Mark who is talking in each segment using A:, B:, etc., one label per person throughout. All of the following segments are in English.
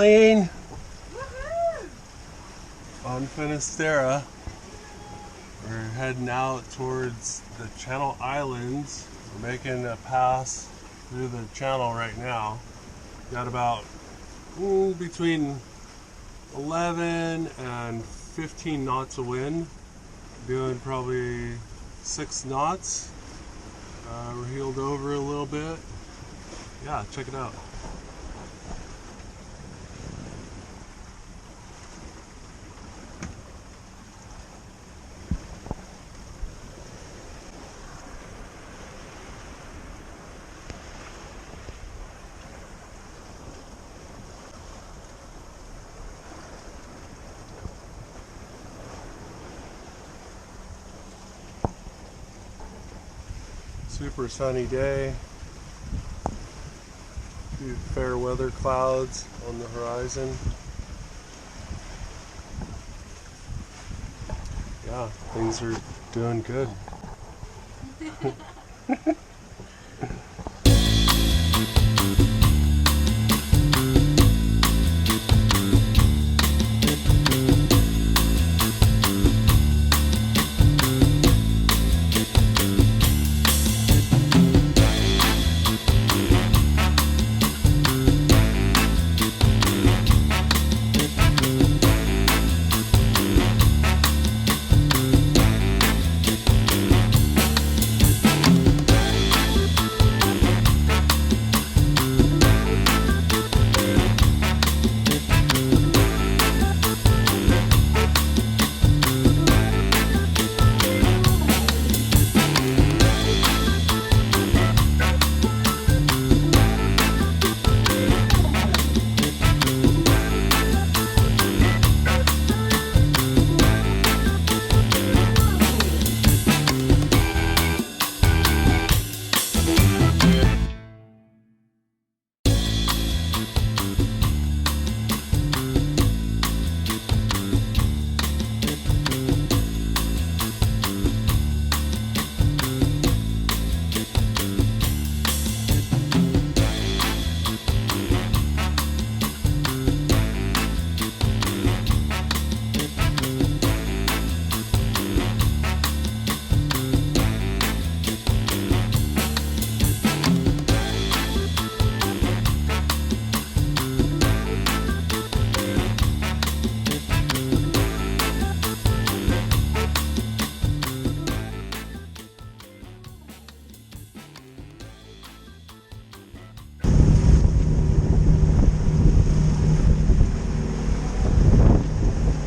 A: sailing on Finisterra. We're heading out towards the Channel Islands. We're making a pass through the channel right now. Got about between 11 and 15 knots of wind. Doing probably 6 knots. We're heeled over a little bit. Yeah, check it out. Super sunny day. Few fair weather clouds on the horizon. Yeah, things are doing good.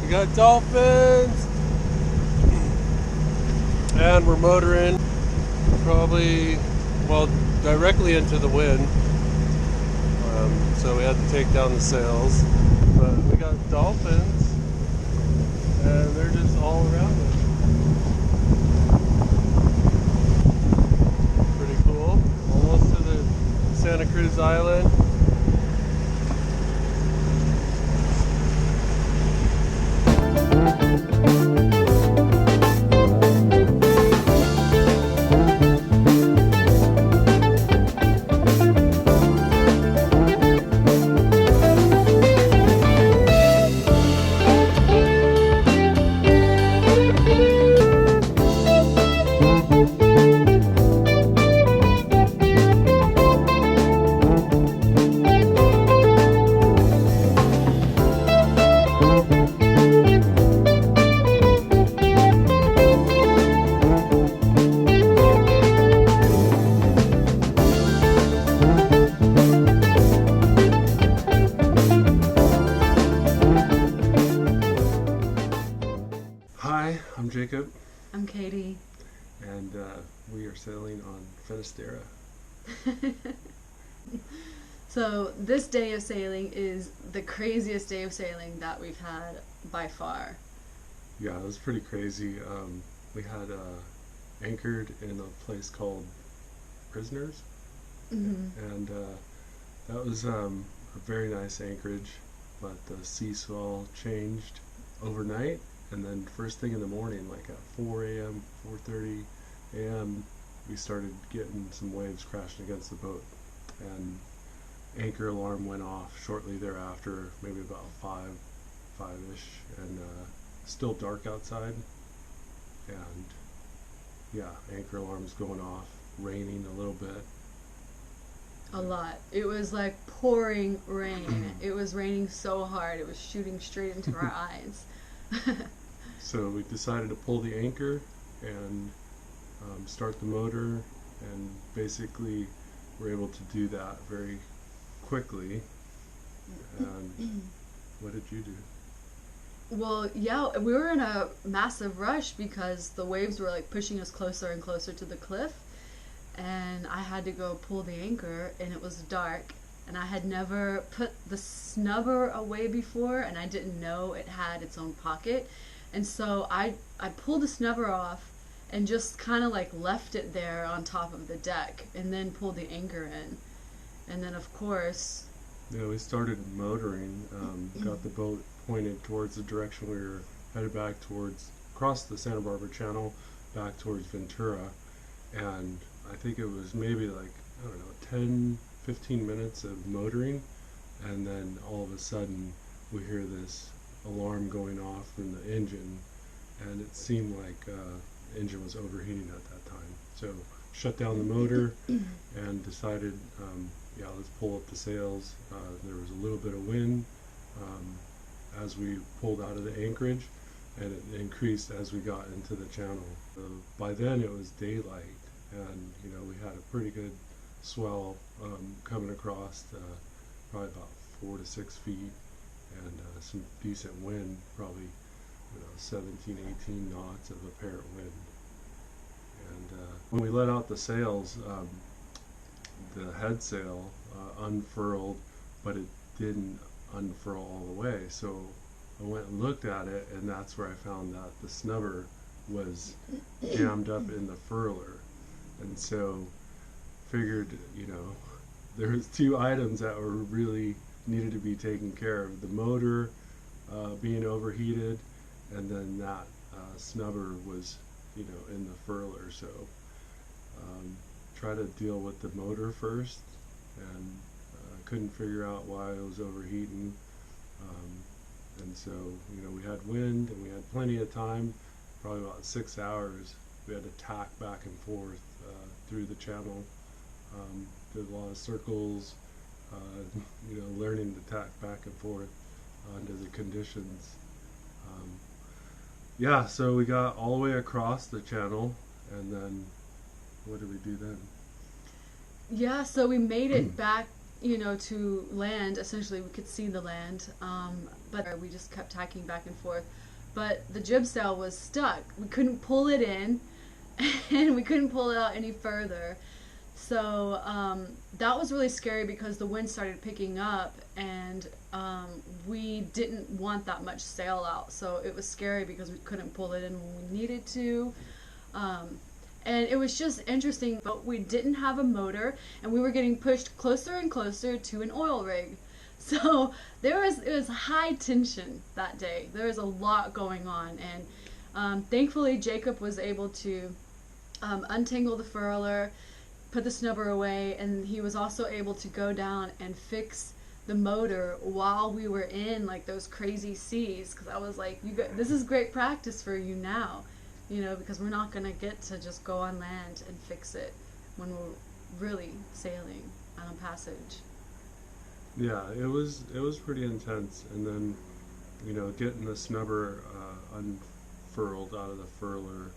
A: We got dolphins, and we're motoring probably, well, directly into the wind, so we had to take down the sails, but we got dolphins, and they're just all around us. Pretty cool. Almost to the Santa Cruz Island. Hi, I'm Jacob.
B: I'm Katie.
A: And we are sailing on Finisterra.
B: So this day of sailing is the craziest day of sailing that we've had by far.
A: Yeah, it was pretty crazy. We had anchored in a place called Prisoners. And that was a very nice anchorage, but the sea swell changed overnight, and then first thing in the morning, like at 4 a.m., 4:30 a.m., we started getting some waves crashing against the boat, and anchor alarm went off shortly thereafter, maybe about five-ish, and still dark outside. And yeah, anchor alarm's going off, raining a little bit.
B: A lot. It was like pouring rain. It was raining so hard. It was shooting straight into our eyes.
A: So we decided to pull the anchor and start the motor, and basically we're able to do that very quickly. And what did you do?
B: Well, yeah, we were in a massive rush because the waves were like pushing us closer and closer to the cliff, and I had to go pull the anchor, and it was dark, and I had never put the snubber away before, and I didn't know it had its own pocket. And so I pulled the snubber off and just kind of like left it there on top of the deck, and then pulled the anchor in. And then of course,
A: yeah, we started motoring, got the boat pointed towards the direction we were headed back towards, across the Santa Barbara Channel, back towards Ventura. And I think it was maybe like, I don't know, 10-15 minutes of motoring, and then all of a sudden we hear this alarm going off from the engine, and it seemed like the engine was overheating at that time. So shut down the motor and decided, yeah, let's pull up the sails. There was a little bit of wind as we pulled out of the anchorage, and it increased as we got into the channel. By then it was daylight, and you know, we had a pretty good swell coming across, probably about 4 to 6 feet, and some decent wind, probably 17, 18 knots of apparent wind. And when we let out the sails, the head sail unfurled, but it didn't unfurl all the way. So I went and looked at it, and that's where I found that the snubber was jammed up in the furler. And so figured, there was 2 items that were really needed to be taken care of: the motor being overheated, and then that snubber was in the furler. So try to deal with the motor first, and couldn't figure out why it was overheating. And so we had wind, and we had plenty of time, probably about 6 hours. We had to tack back and forth through the channel, did a lot of circles, learning to tack back and forth under the conditions. Yeah, so we got all the way across the channel, and then what did we do then?
B: Yeah, so we made it back, to land. Essentially, we could see the land, but we just kept tacking back and forth. But the jib sail was stuck. We couldn't pull it in, and we couldn't pull it out any further. So that was really scary because the wind started picking up, and we didn't want that much sail out. So it was scary because we couldn't pull it in when we needed to. And it was just interesting, but we didn't have a motor, and we were getting pushed closer and closer to an oil rig. So it was high tension that day. There was a lot going on, and thankfully Jacob was able to untangle the furler, put the snubber away, and he was also able to go down and fix the motor while we were in like those crazy seas. Because I was like, this is great practice for you now, because we're not gonna get to just go on land and fix it when we're really sailing on a passage.
A: Yeah, it was pretty intense, and then getting the snubber unfurled out of the furler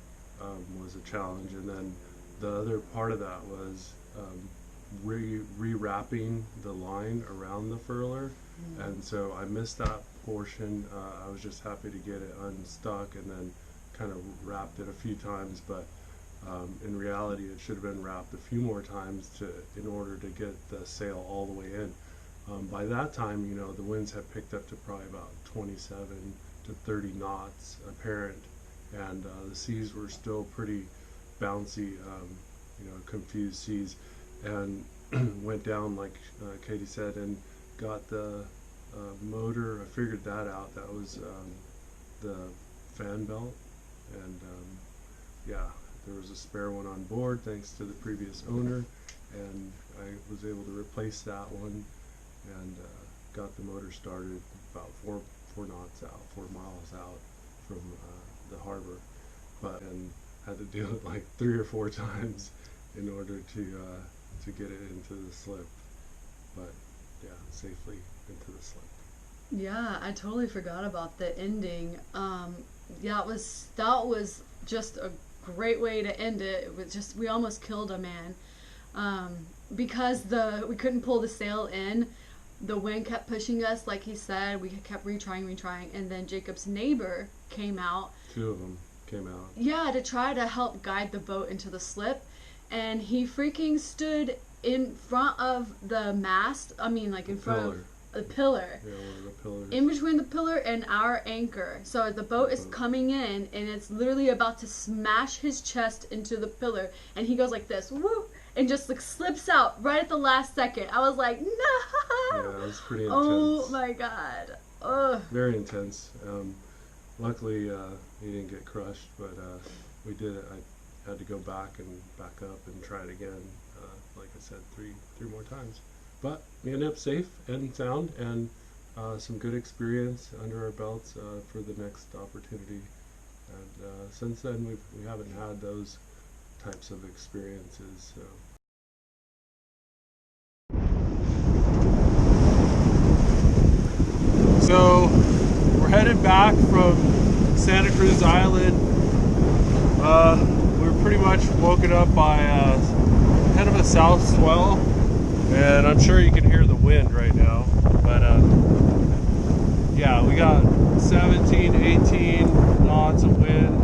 A: was a challenge, and then the other part of that was rewrapping the line around the furler. And so I missed that portion. I was just happy to get it unstuck, and then kind of wrapped it a few times, but in reality it should have been wrapped a few more times in order to get the sail all the way in. By that time, the winds had picked up to probably about 27 to 30 knots apparent, and the seas were still pretty bouncy, confused seas, and went down, like Katie said, and got the motor. I figured that out. That was the fan belt, and yeah, there was a spare one on board thanks to the previous owner, and I was able to replace that one. and got the motor started about 4 knots out, 4 miles out from the harbor, and had to do it like 3 or 4 times in order to get it into the slip, but yeah, safely into the slip.
B: Yeah, I totally forgot about the ending. Yeah, that was just a great way to end it. It was just, we almost killed a man, because we couldn't pull the sail in. The wind kept pushing us, like he said. We kept retrying, and then Jacob's neighbor came out.
A: 2 of them came out.
B: Yeah, to try to help guide the boat into the slip, and he freaking stood in front of the mast. I mean, like in front of the pillar.
A: Yeah, one of the pillars.
B: In between the pillar and our anchor. So the boat is coming in, and it's literally about to smash his chest into the pillar, and he goes like this, whoop, and just like slips out right at the last second. I was like, no.
A: Yeah, it was pretty intense.
B: Oh my god. Ugh.
A: Very intense. Luckily, he didn't get crushed, but we did it. I had to go back up and try it again. Like I said, three more times. But we ended up safe and sound, and some good experience under our belts for the next opportunity. And since then, we haven't had those types of experiences. So we're headed back from Santa Cruz Island. We were pretty much woken up by kind of a south swell, and I'm sure you can hear the wind right now. But yeah, we got 17, 18 knots of wind.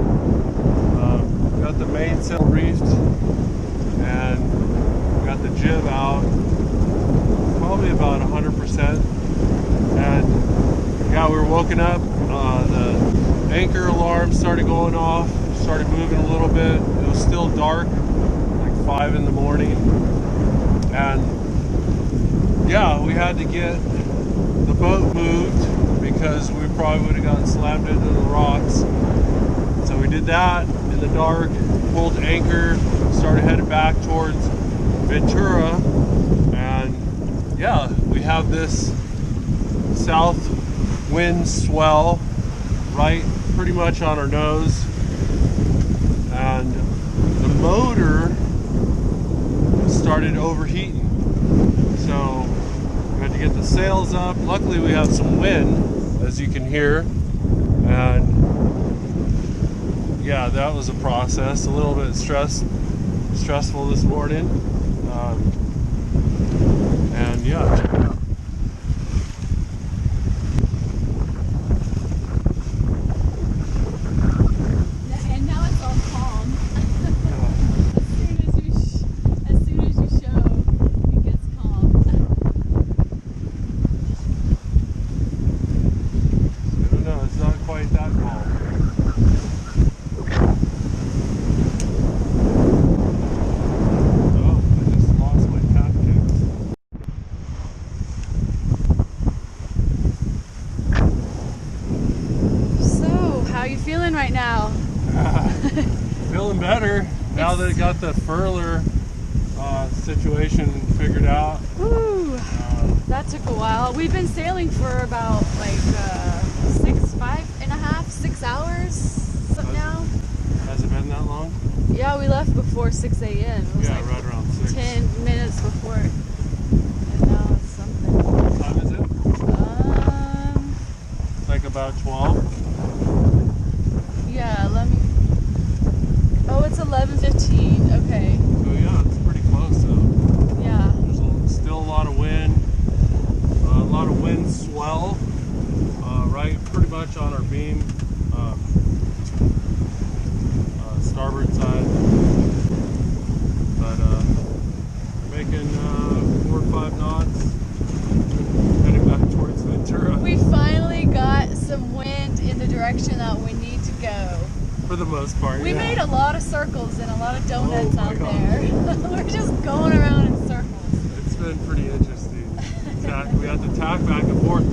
A: We got the mainsail reefed, and we got the jib out, probably about 100%. And yeah, we were woken up. The anchor alarm started going off, started moving a little bit. It was still dark, like 5 in the morning. And yeah, we had to get the boat moved because we probably would have gotten slammed into the rocks. So we did that in the dark, pulled anchor, started headed back towards Ventura. And yeah, we have this south wind swell right pretty much on our nose, and the motor started overheating, so we had to get the sails up. Luckily we have some wind, as you can hear, and yeah, that was a process, a little bit stressful this morning, and yeah.
B: Feeling right now?
A: Feeling better now that it got the furler situation figured out.
B: Woo! That took a while. We've been sailing for about like 6 hours now.
A: Has it been that long?
B: Yeah, we left before 6 a.m. It was
A: yeah,
B: like
A: right around 6.
B: 10 minutes before. And now it's something.
A: What time is it? It's like about 12.
B: Yeah, let me. Oh, it's 11:15. Okay.
A: So yeah, it's pretty close though.
B: Yeah.
A: There's still a lot of wind. A lot of wind swell. Right, pretty much on our beam, starboard side. But we're making 4 or 5 knots, heading back towards Ventura.
B: We finally got some wind in the direction that we need to go.
A: For the most part,
B: we made a lot of circles and a lot of donuts out
A: God.
B: there. We're just going around in circles.
A: It's been pretty interesting. We had to tack back and forth.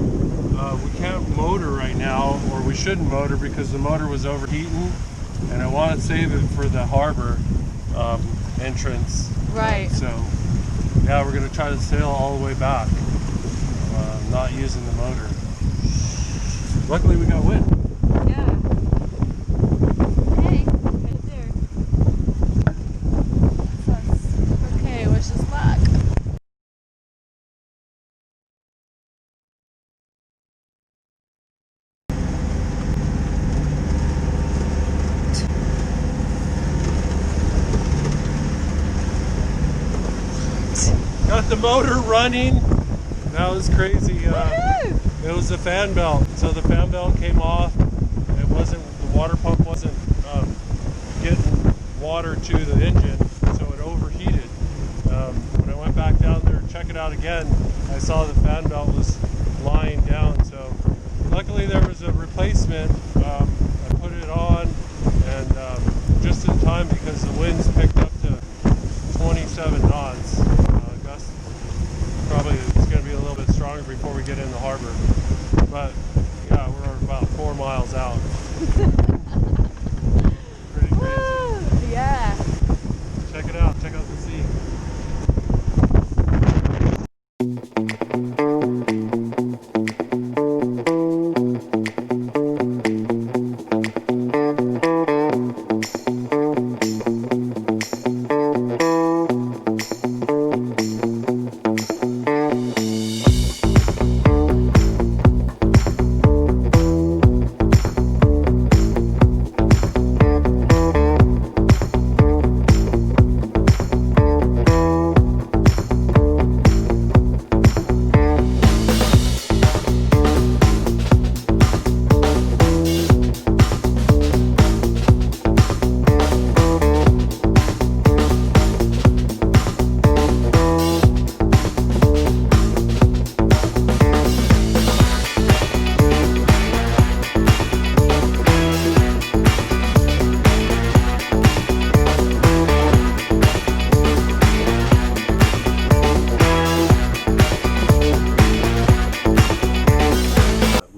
A: We can't motor right now, or we shouldn't motor because the motor was overheating, and I want to save it for the harbor entrance.
B: Right.
A: So yeah, we're going to try to sail all the way back. not using the motor. Luckily we got wind.
B: Yeah. Hey, right there. Okay, wish us luck.
A: Got the motor running. That was crazy. It was the fan belt. So the fan belt came off. It wasn't, the water pump wasn't getting water to the engine, so it overheated. When I went back down there to check it out again, I saw the fan belt was lying down. So luckily there was a replacement. I put it on, and just in time because the winds picked up to 27 knots. Probably it's going to be a little bit stronger before we get in the harbor. But yeah, we're about 4 miles out. Pretty crazy.
B: Yeah.
A: Check it out. Check out the sea.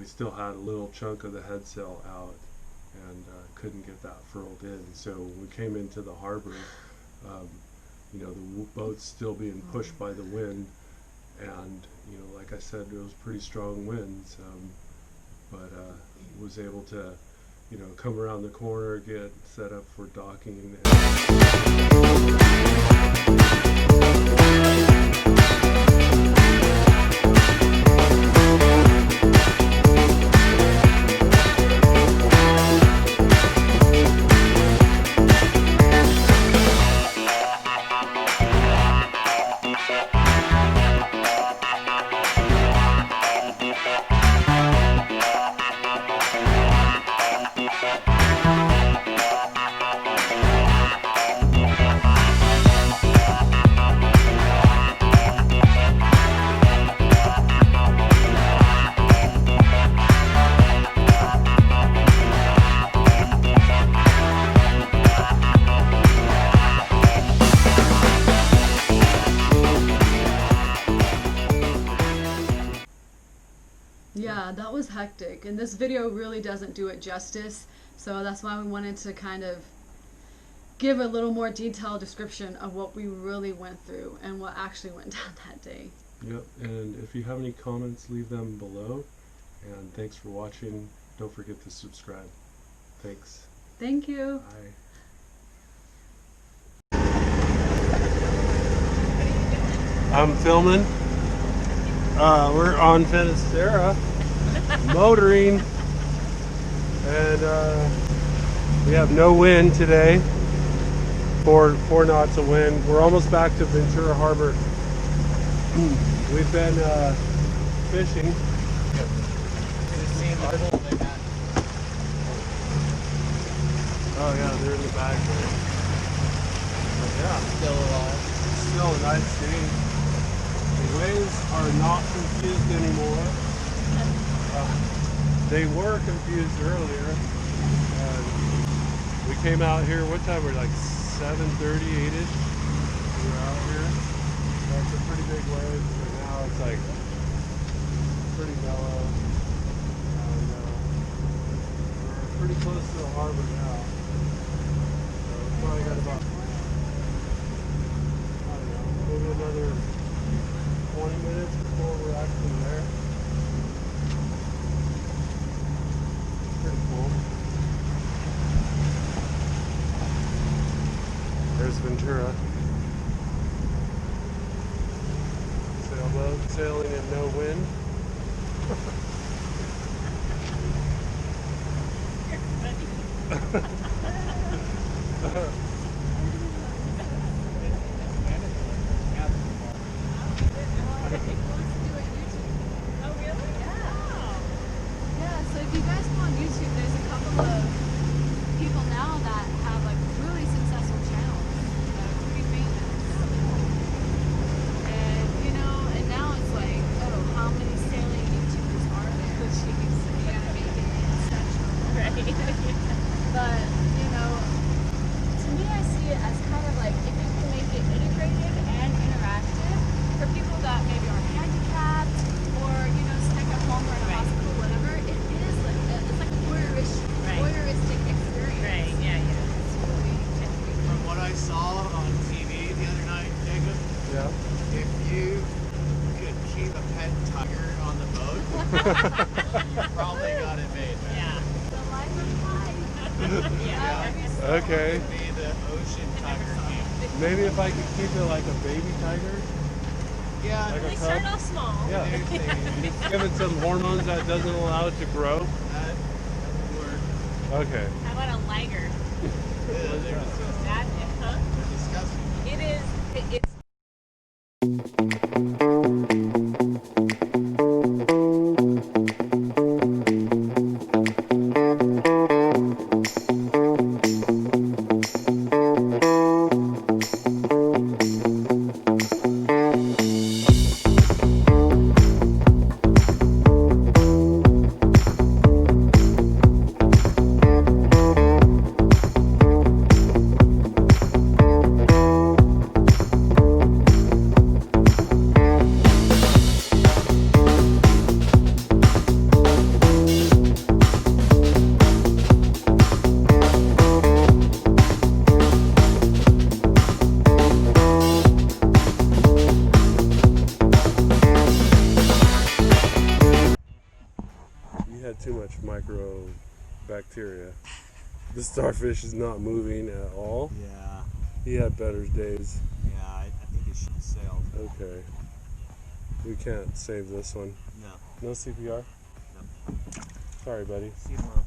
A: Still had a little chunk of the head sail out and couldn't get that furled in. So when we came into the harbor, you know, the boat's still being pushed by the wind, and you know, like I said, it was pretty strong winds, but was able to, you know, come around the corner, get set up for docking.
B: Yeah, that was hectic, and this video really doesn't do it justice, so that's why we wanted to kind of give a little more detailed description of what we really went through and what actually went down that day.
A: Yep, and if you have any comments, leave them below, and thanks for watching. Don't forget to subscribe. Thanks.
B: Thank you.
A: Bye. I'm filming. We're on Finisterra, motoring, and we have no wind today. Four knots of wind. We're almost back to Ventura Harbor. We've been fishing. Oh yeah, they're in the bag there. Yeah,
C: Still alive.
A: still a nice day. The waves are not confused anymore. They were confused earlier. We came out here, what time were we, like 7:30, 8ish? We were out here. That's a pretty big wave, but now it's like pretty mellow. And we're pretty close to the harbor now. So we've probably got about, I don't know, maybe another 20 minutes. before we're actually there. Pretty cool. There's Ventura. Sailboat sailing in no wind.
B: So if you guys go on YouTube, there's a couple of people now that have like really successful channels that are pretty famous. And you know, and now it's like, oh, how many sailing YouTubers are there? Jeez, you gotta make it essential. Right. But, you know, to me I see it as kind of like if you can make it integrated and interactive for people that maybe are handicapped or, you know, stuck at home or in a hospital, whatever, it is like it's like a voyeuristic experience.
C: Right, yeah.
B: It's really
D: From what I saw on TV the other night, Jacob,
A: Yeah.
D: if you could keep a pet tiger on the boat, you probably got it made, man.
C: Yeah.
B: the life of life.
D: Yeah.
A: Okay.
D: It'd be the ocean tiger king.
A: Maybe if I could keep it like a baby tiger.
D: Yeah,
A: Like a
C: They
A: cub?
C: start off small.
A: Yeah.
D: they-
A: Give it some hormones that doesn't allow it to grow.
D: that would work.
A: Okay.
C: How about a liger?
D: Yeah,
C: That, huh?
D: they're disgusting.
C: It is. It's.
A: You had too much microbacteria. The starfish is not moving at all.
D: Yeah,
A: He had better days.
D: I think it should sail.
A: Okay. We can't save this one.
D: No.
A: No CPR?
D: No.
A: Sorry, buddy.
D: See you tomorrow.